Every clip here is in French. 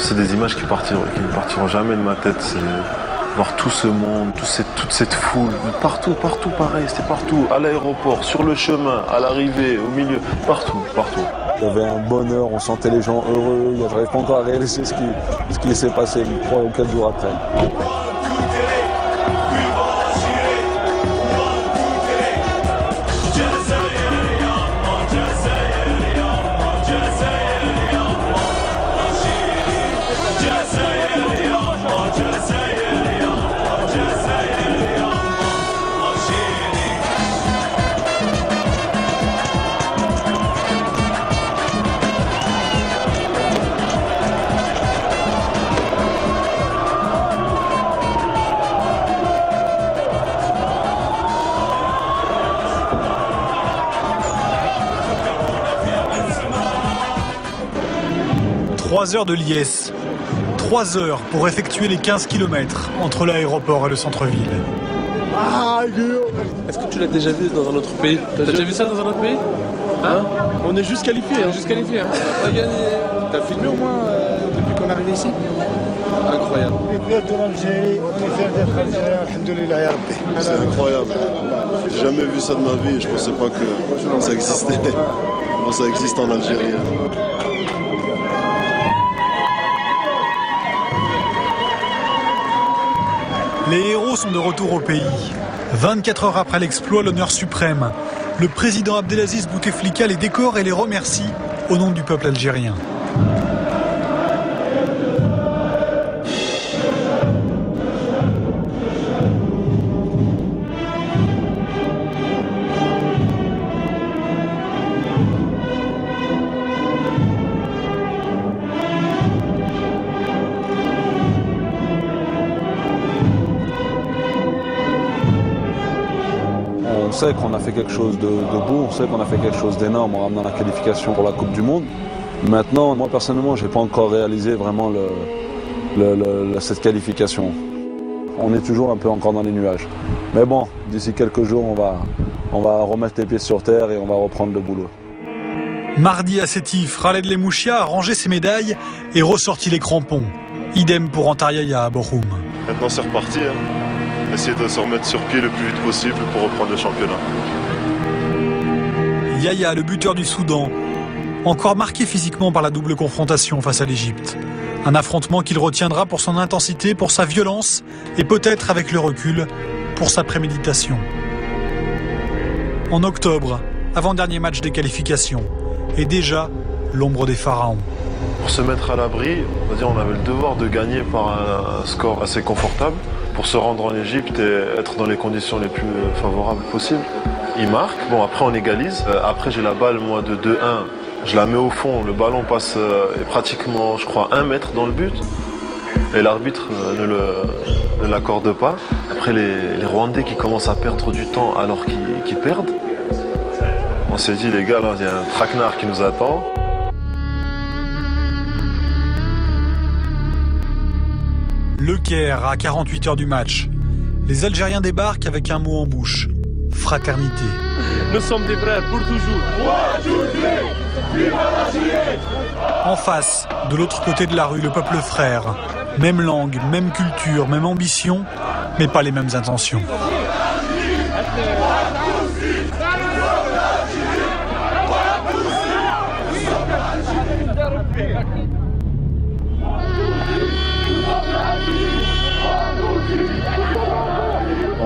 c'est des images qui ne partiront jamais de ma tête. C'est voir tout ce monde, toute cette foule, partout pareil, c'était partout, à l'aéroport, sur le chemin, à l'arrivée, au milieu, partout. Il y avait un bonheur, on sentait les gens heureux, je n'arrive pas encore à réaliser ce qui s'est passé 3 ou 4 jours après. Trois heures de liesse, 3 heures pour effectuer les 15 km entre l'aéroport et le centre-ville. Est-ce que tu l'as déjà vu dans un autre pays? T'as déjà vu ça dans un autre pays? Hein? On est juste qualifié. Juste qualifié. T'as gagné. T'as filmé au moins depuis qu'on est arrivé ici? Incroyable. C'est incroyable. J'ai jamais vu ça de ma vie et je pensais pas que ça existait. Bon, ça existe en Algérie. Les héros sont de retour au pays. 24 heures après l'exploit, l'honneur suprême. Le président Abdelaziz Bouteflika les décore et les remercie au nom du peuple algérien. On sait qu'on a fait quelque chose de beau, on sait qu'on a fait quelque chose d'énorme en ramenant la qualification pour la Coupe du Monde. Maintenant, moi personnellement, je n'ai pas encore réalisé vraiment cette qualification. On est toujours un peu encore dans les nuages. Mais bon, d'ici quelques jours, on va remettre les pieds sur terre et on va reprendre le boulot. Mardi à Sétif, Khaled Lemouchia a rangé ses médailles et ressorti les crampons. Idem pour Antar Yahya à Bochoum. Maintenant, c'est reparti. Essayer de se remettre sur pied le plus vite possible pour reprendre le championnat. Yahya, le buteur du Soudan, encore marqué physiquement par la double confrontation face à l'Égypte. Un affrontement qu'il retiendra pour son intensité, pour sa violence et peut-être avec le recul, pour sa préméditation. En octobre, avant-dernier match des qualifications, et déjà l'ombre des pharaons. Pour se mettre à l'abri, on avait le devoir de gagner par un score assez confortable pour se rendre en Égypte et être dans les conditions les plus favorables possibles. Il marque, bon après on égalise, après j'ai la balle moi de 2-1, je la mets au fond, le ballon passe pratiquement je crois 1 mètre dans le but et l'arbitre ne l'accorde pas. Après les Rwandais qui commencent à perdre du temps alors qu'ils perdent, on s'est dit les gars là il y a un traquenard qui nous attend. Le Caire, à 48 heures du match. Les Algériens débarquent avec un mot en bouche. Fraternité. Nous sommes des frères pour toujours. En face, de l'autre côté de la rue, le peuple frère. Même langue, même culture, même ambition, mais pas les mêmes intentions.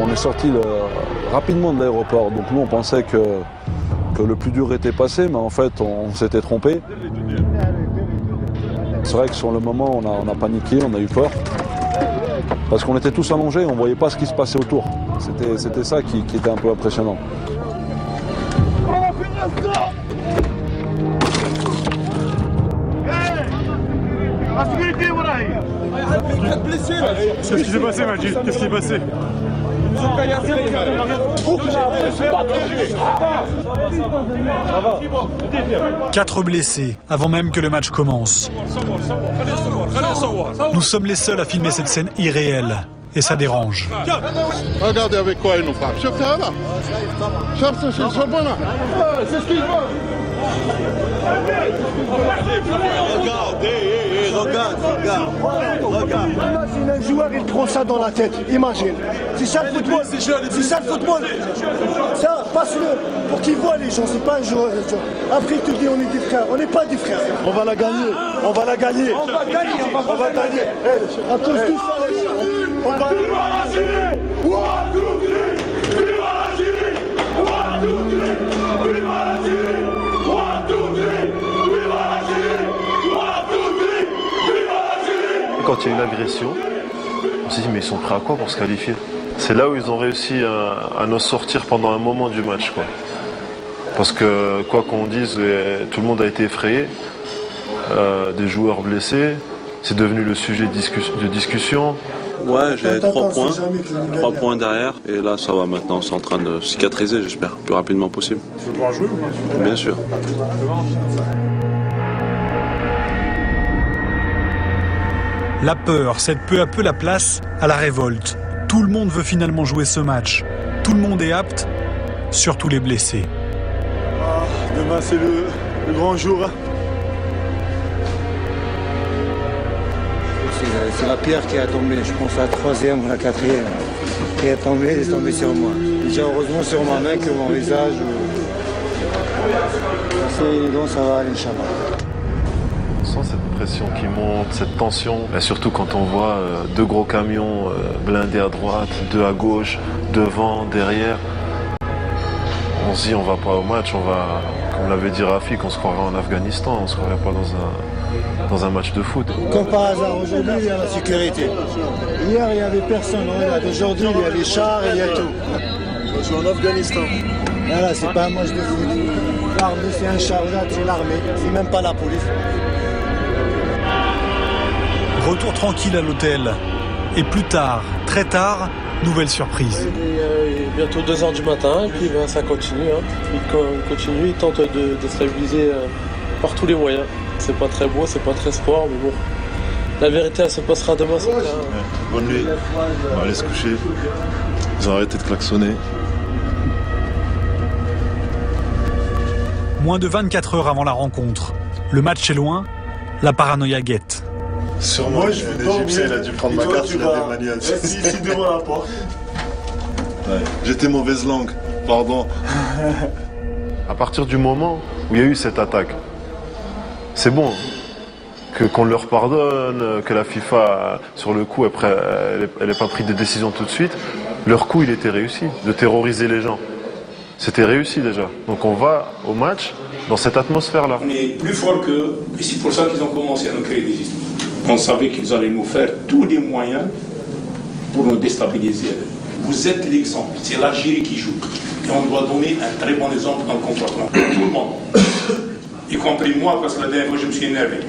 On est sorti rapidement de l'aéroport, donc nous on pensait que le plus dur était passé, mais en fait on s'était trompé. C'est vrai que sur le moment on a paniqué, on a eu peur, parce qu'on était tous allongés, on ne voyait pas ce qui se passait autour. C'était ça qui était un peu impressionnant. Qu'est-ce qui s'est passé, Majid? Qu'est-ce qui s'est passé? 4 blessés avant même que le match commence. Nous sommes les seuls à filmer cette scène irréelle et ça dérange. Regardez avec quoi ils nous frappent. C'est ce qu'il veut. Regarde. Imagine un joueur, il prend ça dans la tête. Imagine. C'est ça le football. C'est ça le football. Ça, passe-le pour qu'ils voient les gens. C'est pas un joueur. Après, tu dis on est des frères. On n'est pas des frères. On va la gagner. On va gagner. À cause de ça, on va Quand il y a eu l'agression, on s'est dit mais ils sont prêts à quoi pour se qualifier? C'est là où ils ont réussi à nous sortir pendant un moment du match, quoi. Parce que quoi qu'on dise, tout le monde a été effrayé, des joueurs blessés, c'est devenu le sujet de discussion. Ouais, j'ai 3 points. 3 points derrière. Et là, ça va maintenant. C'est en train de cicatriser, j'espère, le plus rapidement possible. Tu veux pouvoir jouer ou pas? Bien sûr. La peur cède peu à peu la place à la révolte. Tout le monde veut finalement jouer ce match. Tout le monde est apte, surtout les blessés. Demain, c'est le grand jour. C'est la pierre qui a tombé, je pense la 3e ou la 4e qui est tombée sur moi. Déjà heureusement sur ma main que mon visage. Donc ça va aller, Inch'Allah. On sent cette pression qui monte, cette tension, et surtout quand on voit 2 gros camions blindés à droite, 2 à gauche, devant, derrière. On se dit on va pas au match, on va, comme l'avait dit Rafik, on se croirait en Afghanistan, on se croirait pas dans un match de foot. Comme par hasard, aujourd'hui il y a la sécurité. Hier il n'y avait personne, aujourd'hui il y a les chars, il y a tout. Je suis en Afghanistan. Voilà, c'est pas un match de foot. L'armée c'est un char, c'est l'armée, c'est même pas la police. Retour tranquille à l'hôtel. Et plus tard, très tard, nouvelle surprise. Bientôt 2h du matin, et puis ça continue. Il continue, il tente de stabiliser par tous les moyens. C'est pas très beau, c'est pas très sport, mais bon. La vérité, elle se passera demain. Bonne nuit. On va aller se coucher. Ils ont arrêté de klaxonner. Moins de 24 heures avant la rencontre. Le match est loin, la paranoïa guette. Sûrement, je vais l'Égyptien, il a dû prendre ma carte, il a des manias. Ici devant la porte. Ouais. J'étais mauvaise langue, pardon. À partir du moment où il y a eu cette attaque, c'est bon qu'on leur pardonne, que la FIFA, sur le coup, après, elle n'ait pas pris de décision tout de suite. Leur coup, il était réussi, de terroriser les gens. C'était réussi déjà. Donc on va au match dans cette atmosphère-là. On est plus fort qu'eux, et c'est pour ça qu'ils ont commencé à nous créer des histoires. On savait qu'ils allaient nous faire tous les moyens pour nous déstabiliser. Vous êtes l'exemple, c'est l'Algérie qui joue. Et on doit donner un très bon exemple dans le comportement. Tout le monde. Y compris moi, parce que la dernière fois, je me suis énervé.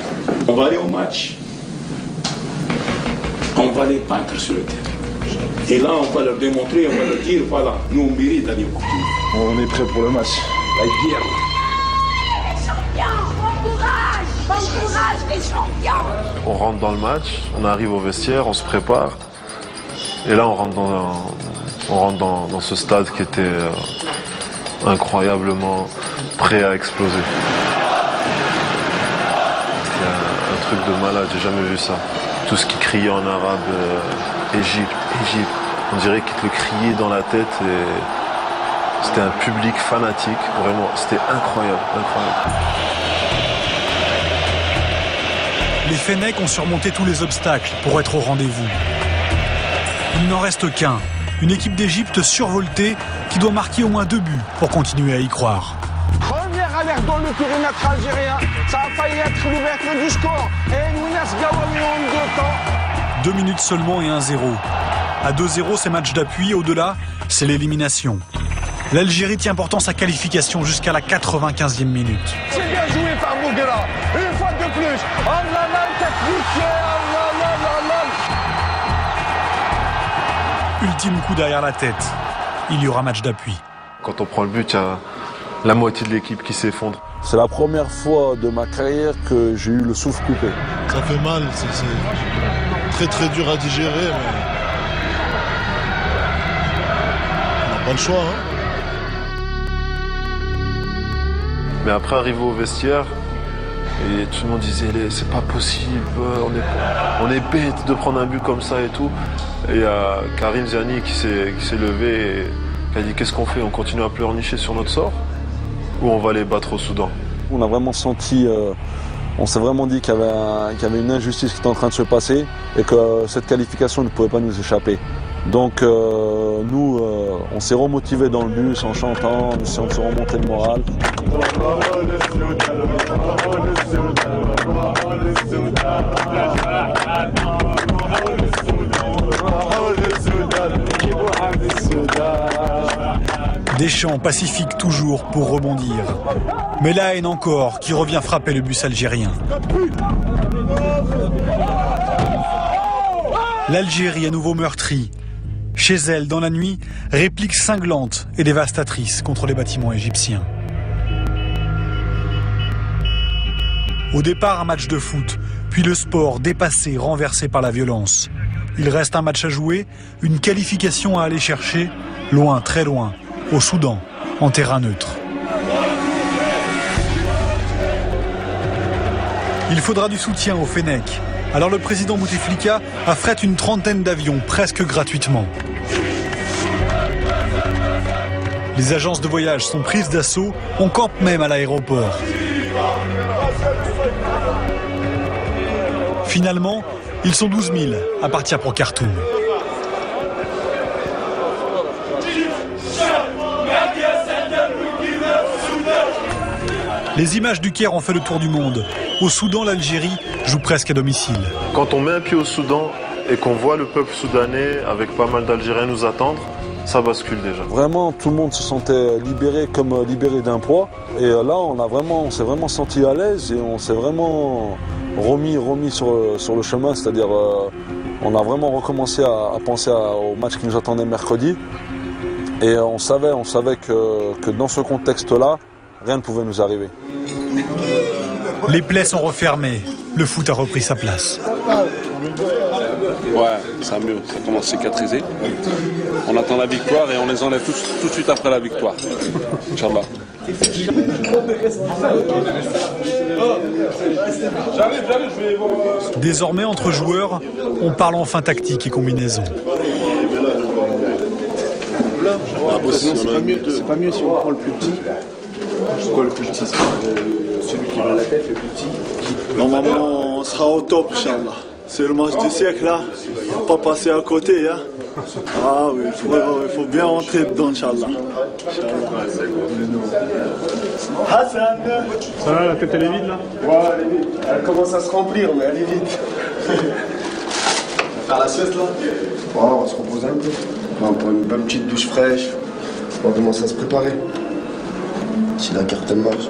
On va aller au match. On va les battre sur le terrain. Et là, on va leur démontrer, on va leur dire, voilà, nous, on mérite d'aller au coup. On est prêt pour le match. La guerre. Encourage les champions! On rentre dans le match, on arrive au vestiaire, on se prépare. Et là, on rentre dans ce stade qui était incroyablement prêt à exploser. C'était un truc de malade, j'ai jamais vu ça. Tout ce qui criait en arabe, Égypte, Égypte. On dirait qu'ils te le criaient dans la tête. Et c'était un public fanatique, vraiment. C'était incroyable, incroyable. Les Fennecs ont surmonté tous les obstacles pour être au rendez-vous. Il n'en reste qu'un, une équipe d'Égypte survoltée qui doit marquer au moins 2 buts pour continuer à y croire. Première alerte dans le périmètre algérien. Ça a failli être l'ouverture du score. Et Mounas Gawami en 2 temps. 2 minutes seulement et 1-0. À 2-0, c'est match d'appui. Au-delà, c'est l'élimination. L'Algérie tient pourtant sa qualification jusqu'à la 95e minute. C'est bien joué par Bouguera. Une fois de plus. Oh là là, le technicien. Oh là là là là. Ultime coup derrière la tête. Il y aura match d'appui. Quand on prend le but, il y a la moitié de l'équipe qui s'effondre. C'est la première fois de ma carrière que j'ai eu le souffle coupé. Ça fait mal, c'est très très dur à digérer, mais on n'a pas le choix. Mais après, arrivé au vestiaire, et tout le monde disait c'est pas possible, on est bête de prendre un but comme ça et tout. Et il y a Karim Ziani qui s'est levé et qui a dit qu'est-ce qu'on fait? On continue à pleurnicher sur notre sort ou on va les battre au Soudan? On a vraiment senti, on s'est vraiment dit qu'il y avait une injustice qui était en train de se passer et que cette qualification ne pouvait pas nous échapper. Donc nous, on s'est remotivés dans le bus en chantant, en essayant de se remonter le moral. Des chants pacifiques toujours pour rebondir. Mais la haine encore qui revient frapper le bus algérien. L'Algérie à nouveau meurtrie. Chez elle, dans la nuit, répliques cinglantes et dévastatrices contre les bâtiments égyptiens. Au départ, un match de foot, puis le sport dépassé, renversé par la violence. Il reste un match à jouer, une qualification à aller chercher, loin, très loin, au Soudan, en terrain neutre. Il faudra du soutien au Fennec. Alors le président Bouteflika affrète une trentaine d'avions, presque gratuitement. Les agences de voyage sont prises d'assaut, on campe même à l'aéroport. Finalement, ils sont 12 000 à partir pour Khartoum. Les images du Caire ont fait le tour du monde. Au Soudan, l'Algérie joue presque à domicile. Quand on met un pied au Soudan et qu'on voit le peuple soudanais avec pas mal d'Algériens nous attendre, ça bascule déjà. Vraiment, tout le monde se sentait libéré comme libéré d'un poids. Et là, on s'est vraiment senti à l'aise et on s'est vraiment remis sur le chemin. C'est-à-dire, on a vraiment recommencé à penser au match qui nous attendait mercredi. Et on savait que dans ce contexte-là, rien ne pouvait nous arriver. Les plaies sont refermées. Le foot a repris sa place. Ouais, ça mieux. Ça commence à cicatriser. On attend la victoire et on les enlève tout de suite après la victoire. Inch'Allah. Désormais, entre joueurs, on parle enfin tactique et combinaison. C'est pas mieux si on prend le plus petit. C'est quoi le plus petit? Celui qui va la tête, le plus petit. Normalement, on sera au top, Inch'Allah. C'est le match du siècle, là. Faut pas passer à côté, hein. Ah oui, il faut bien rentrer dedans, Inch'Allah. Hassan! Ça va, la tête elle est vide là? Ouais, elle est vide. Elle commence à se remplir, mais elle est vide. On va faire la sieste là? Ouais, on va se reposer un peu. On va prendre une bonne petite douche fraîche. On va commencer à se préparer. Si la carte elle marche.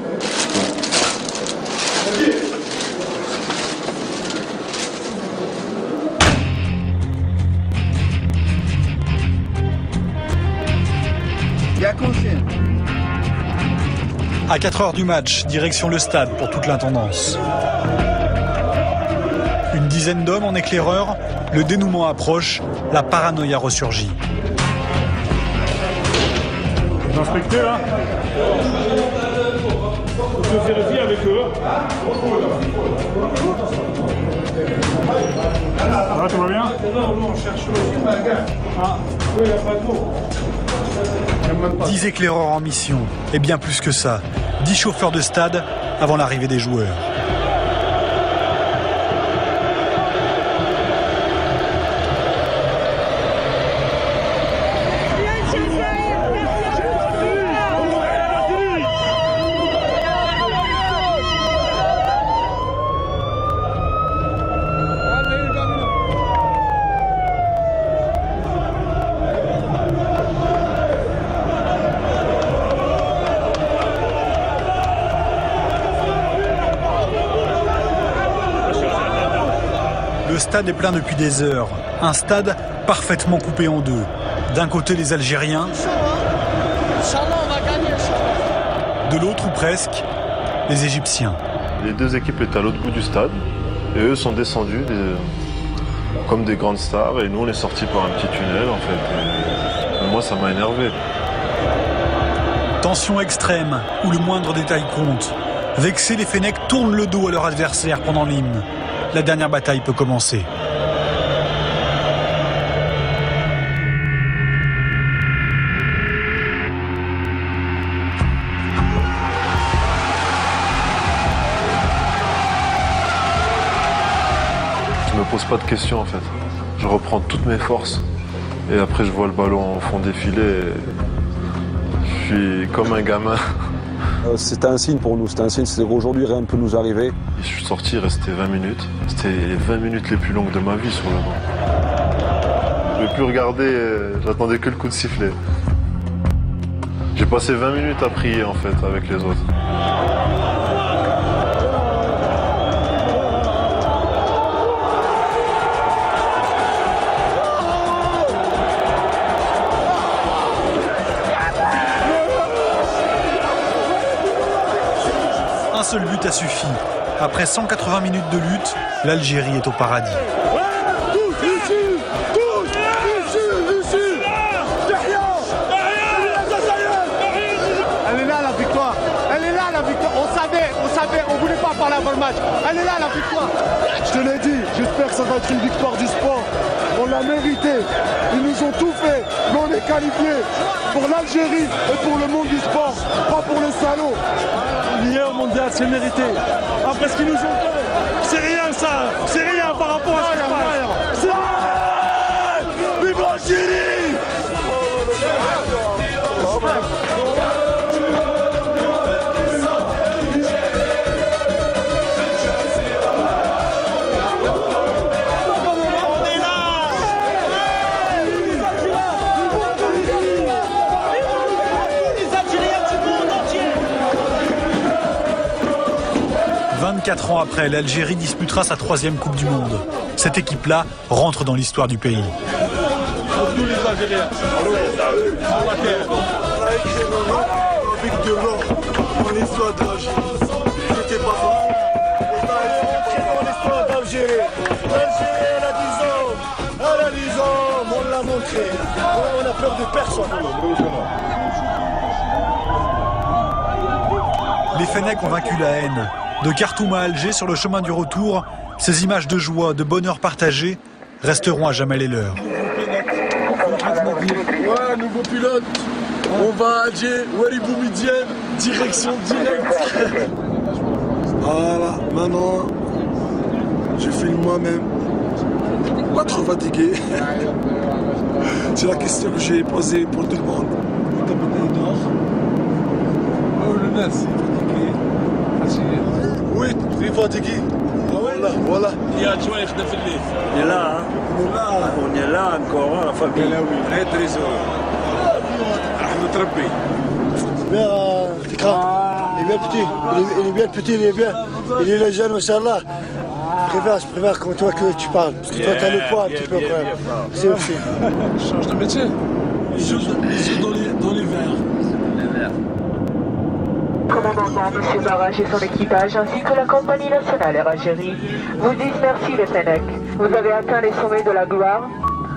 À 4 heures du match, direction le stade pour toute l'intendance. Une dizaine d'hommes en éclaireur, le dénouement approche, la paranoïa ressurgit. Vous inspectez là? Vous se vérifiez avec eux? Ça va, tout va bien? Non, on cherche ah, oui, il n'y a pas d'eau. 10 éclaireurs en mission, et bien plus que ça. 10 chauffeurs de stade avant l'arrivée des joueurs. Le stade est plein depuis des heures. Un stade parfaitement coupé en deux. D'un côté les Algériens, de l'autre ou presque, les Égyptiens. Les deux équipes étaient à l'autre bout du stade et eux sont descendus comme des grandes stars et nous on est sortis par un petit tunnel en fait. Et moi ça m'a énervé. Tension extrême, où le moindre détail compte. Vexés, les Fennecs tournent le dos à leur adversaire pendant l'hymne. La dernière bataille peut commencer. Je me pose pas de questions en fait. Je reprends toutes mes forces et après je vois le ballon au fond défiler et je suis comme un gamin. C'était un signe pour nous, c'était un signe, c'est qu'aujourd'hui rien ne peut nous arriver. Je suis sorti, il restait 20 minutes. C'était les 20 minutes les plus longues de ma vie sur le banc. Je ne pouvais plus regarder, j'attendais que le coup de sifflet. J'ai passé 20 minutes à prier en fait avec les autres. Un seul but a suffi. Après 180 minutes de lutte, l'Algérie est au paradis. Elle est là la victoire. Elle est là la victoire. On voulait pas parler avant le match. Elle est là la victoire. Je te l'ai dit, j'espère que ça va être une victoire du sport. On l'a mérité. Ils nous ont tout fait. Mais on est qualifiés pour l'Algérie et pour le monde du sport. Pas pour les salauds. Lié au mondial, c'est mérité. Après ce qu'ils nous ont fait, c'est rien ça. C'est rien par rapport à ce qu'on fait. C'est vive l'Algérie. 24 ans après, l'Algérie disputera sa 3e Coupe du Monde. Cette équipe-là rentre dans l'histoire du pays. Tous les Algériens. Mon histoire d'Algérie. C'était pas ça. Mon histoire d'Algérie. L'Algérie, elle a 10 ans. Elle a 10 ans. On l'a montré. On a peur de personne. Les Fennecs ont vaincu la haine. De Khartoum à Alger, sur le chemin du retour, ces images de joie, de bonheur partagé resteront à jamais les leurs. Ouais, nouveau pilote. On va à Alger, Waribou Midienne, direction directe. Voilà, maintenant, je filme moi-même. Pas trop fatigué. C'est la question que j'ai posée pour tout le monde. Oh, le Nas, c'est fatigué. Oui, très fatigué. Voilà. Il y a Joël qui On est là, hein. On est là encore, la famille. Très très heureux. Bien, il est bien petit. Il est bien petit, il est bien. Il est jeune, Inch'Allah. Je préfère comme toi que tu parles. Parce que toi, tu as le poids un petit peu quand même. C'est aussi. Change de métier. Il joue dans les verts. Commandant M. Barrage et son équipage, ainsi que la compagnie nationale Air Algérie, vous disent merci les Fennecs. Vous avez atteint les sommets de la gloire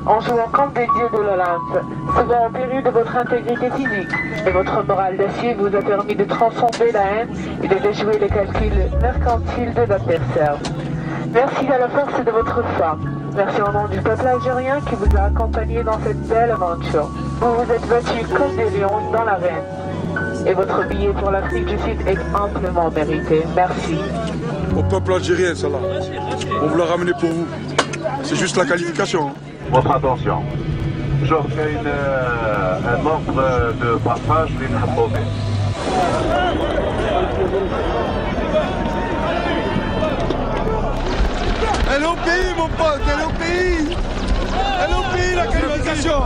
en jouant comme des dieux de l'Olympe, souvent au péril de votre intégrité physique. Et votre morale d'acier vous a permis de transcender la haine et de déjouer les calculs mercantiles de l'adversaire. Merci à la force de votre foi. Merci au nom du peuple algérien qui vous a accompagné dans cette belle aventure. Vous vous êtes battus comme des lions dans l'arène. Et votre billet pour l'Afrique du Sud est amplement mérité. Merci. Au peuple algérien, ça là. On vous l'a ramené pour vous. C'est juste la qualification. Votre attention. J'ordonne un ordre de passage للحمومي. Elle est au pays, mon pote, elle est au pays. Elle est au pays, la qualification.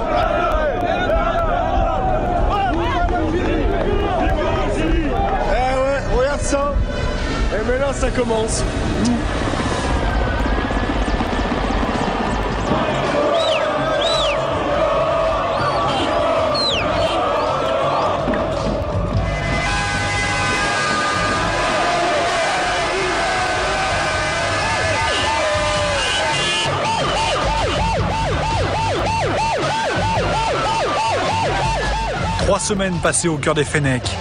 Regarde ça. Et maintenant ça commence. semaines passées au cœur des Fennecs.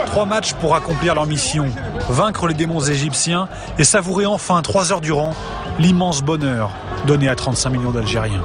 3 matchs pour accomplir leur mission, vaincre les démons égyptiens et savourer enfin 3 heures durant l'immense bonheur donné à 35 millions d'Algériens.